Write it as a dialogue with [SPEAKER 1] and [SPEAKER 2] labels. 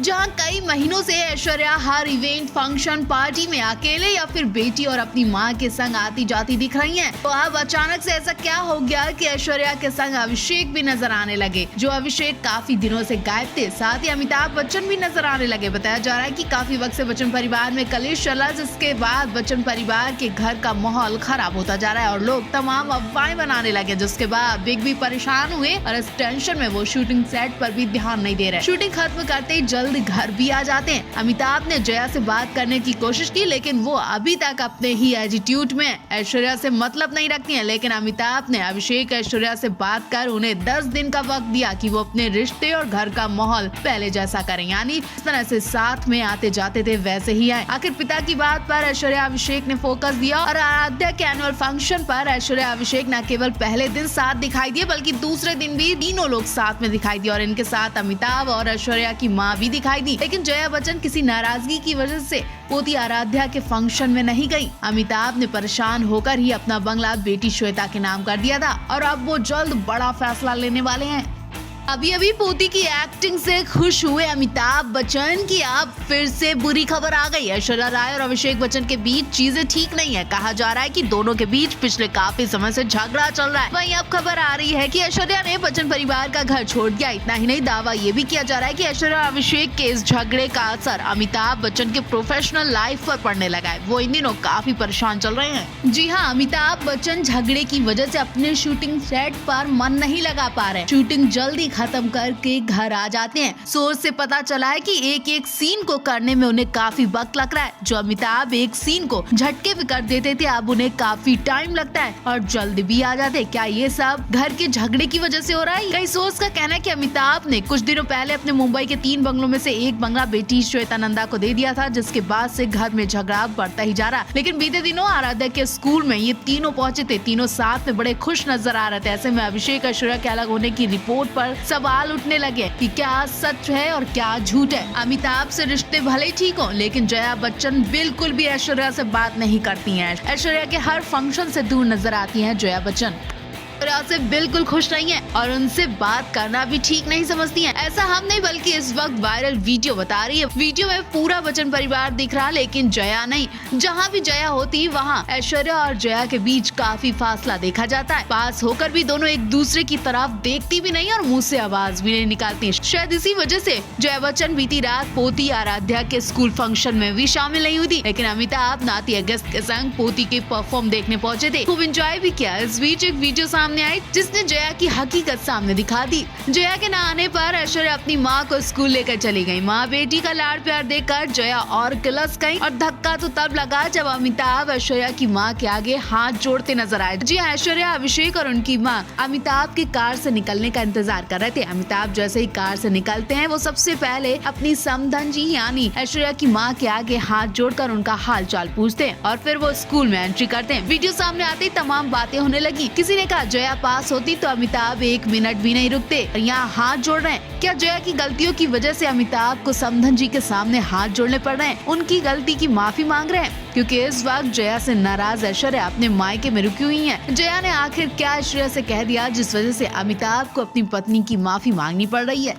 [SPEAKER 1] जहां कई महीनों से ऐश्वर्या हर इवेंट, फंक्शन, पार्टी में अकेले या फिर बेटी और अपनी मां के संग आती जाती दिख रही हैं। तो अब अचानक से ऐसा क्या हो गया कि ऐश्वर्या के संग अभिषेक भी नजर आने लगे, जो अभिषेक काफी दिनों से गायब थे। साथ ही अमिताभ बच्चन भी नजर आने लगे। बताया जा रहा है कि काफी वक्त से बच्चन परिवार में कलेश चला, जिसके बाद बच्चन परिवार के घर का माहौल खराब होता जा रहा है और लोग तमाम अफवाहें बनाने लगे, जिसके बाद बिग भी परेशान हुए और इस टेंशन में वो शूटिंग सेट पर भी ध्यान नहीं दे रहे। शूटिंग खत्म करते ही जल्द घर भी आ जाते हैं। अमिताभ ने जया से बात करने की कोशिश की, लेकिन वो अभी तक अपने ही एटीट्यूड में ऐश्वर्या से मतलब नहीं रखती हैं। लेकिन अमिताभ ने अभिषेक ऐश्वर्या से बात कर उन्हें 10 दिन का वक्त दिया कि वो अपने रिश्ते और घर का माहौल पहले जैसा करें, यानी इस तरह से साथ में आते जाते थे वैसे ही आए। आखिर पिता की बात पर ऐश्वर्या अभिषेक ने फोकस दिया और आराध्या के एनुअल फंक्शन पर ऐश्वर्या अभिषेक न केवल पहले दिन साथ दिखाई दिए, बल्कि दूसरे दिन भी तीनों लोग साथ में दिखाई दिए और इनके साथ अमिताभ और ऐश्वर्या की माँ भी दिखाई दी। लेकिन जया बच्चन किसी नाराजगी की वजह से पोती आराध्या के फंक्शन में नहीं गई। अमिताभ ने परेशान होकर ही अपना बंगला बेटी श्वेता के नाम कर दिया था और अब वो जल्द बड़ा फैसला लेने वाले हैं। अभी अभी पोती की एक्टिंग से खुश हुए अमिताभ बच्चन की अब फिर से बुरी खबर आ गई। ऐश्वर्या राय और अभिषेक बच्चन के बीच चीजें ठीक नहीं है। कहा जा रहा है कि दोनों के बीच पिछले काफी समय से झगड़ा चल रहा है। वहीं अब खबर आ रही है कि ऐश्वर्या ने बच्चन परिवार का घर छोड़ दिया। इतना ही नहीं, दावा ये भी किया जा रहा है कि ऐश्वर्या और अभिषेक के इस झगड़े का असर अमिताभ बच्चन के प्रोफेशनल लाइफ पर पड़ने लगा है। वो इन दिनों काफी परेशान चल रहे हैं। जी हाँ, अमिताभ बच्चन झगड़े की वजह से अपने शूटिंग सेट पर मन नहीं लगा पा रहे। शूटिंग जल्दी खत्म करके घर आ जाते हैं। सोर्स से पता चला है कि एक एक सीन को करने में उन्हें काफी वक्त लग रहा है। जो अमिताभ एक सीन को झटके में कर देते थे, अब उन्हें काफी टाइम लगता है और जल्द भी आ जाते। क्या ये सब घर के झगड़े की वजह से हो रहा है? कई सोर्स का कहना है कि अमिताभ ने कुछ दिनों पहले अपने मुंबई के 3 बंगलों में से एक बंगला बेटी श्वेता नंदा को दे दिया था, जिसके बाद से घर में झगड़ा बढ़ता ही जा रहा। लेकिन बीते दिनों आराध्या के स्कूल में ये तीनों पहुंचे थे। तीनों साथ में बड़े खुश नजर आ रहे थे। ऐसे में अभिषेक ऐश्वर्या के अलग होने की रिपोर्ट पर सवाल उठने लगे कि क्या सच है और क्या झूठ है। अमिताभ से रिश्ते भले ही ठीक हो, लेकिन जया बच्चन बिल्कुल भी ऐश्वर्या से बात नहीं करती हैं। ऐश्वर्या के हर फंक्शन से दूर नजर आती हैं जया बच्चन। ऐश्वर्या से बिल्कुल खुश नहीं है और उनसे बात करना भी ठीक नहीं समझती हैं। ऐसा हम नहीं, बल्कि इस वक्त वायरल वीडियो बता रही है। वीडियो में पूरा बच्चन परिवार दिख रहा, लेकिन जया नहीं। जहाँ भी जया होती वहाँ ऐश्वर्या और जया के बीच काफी फासला देखा जाता है। पास होकर भी दोनों एक दूसरे की तरफ देखती भी नहीं और मुंह से आवाज भी नहीं निकालती। शायद इसी वजह से जया बच्चन बीती रात पोती आराध्या के स्कूल फंक्शन में भी शामिल नहीं हुई थी। लेकिन अमिताभ नाती अगस्त के संग पोती के परफॉर्म देखने पहुंचे थे। खूब एंजॉय भी किया। इस बीच एक वीडियो सामने आई जिसने जया की हकीकत सामने दिखा दी। जया के न आने पर ऐश्वर्या अपनी मां को स्कूल लेकर चली गई। मां बेटी का लाड प्यार देखकर जया और किलस गई और धक्का तो तब लगा जब अमिताभ ऐश्वर्या की मां के आगे हाथ जोड़ते नजर आए। जी हाँ, ऐश्वर्या, अभिषेक और उनकी मां अमिताभ की कार से निकलने का इंतजार कर रहे थे। अमिताभ जैसे ही कार से निकलते हैं, वो सबसे पहले अपनी समधन जी यानी ऐश्वर्या की मां के आगे हाथ जोड़कर उनका हाल चाल पूछते हैं और फिर वो स्कूल में एंट्री करते हैं। वीडियो सामने आते ही तमाम बातें होने लगी। किसी ने कहा जया पास होती तो अमिताभ 1 मिनट भी नहीं रुकते। यहाँ हाथ जोड़ रहे हैं। क्या जया की गलतियों की वजह से अमिताभ को समधन जी के सामने हाथ जोड़ने पड़ रहे हैं? उनकी गलती की माफी मांग रहे हैं? क्योंकि इस वक्त जया से नाराज ऐश्वर्या अपने मायके में रुकी हुई है। जया ने आखिर क्या ऐश्वर्या से कह दिया जिस वजह से अमिताभ को अपनी पत्नी की माफी मांगनी पड़ रही है?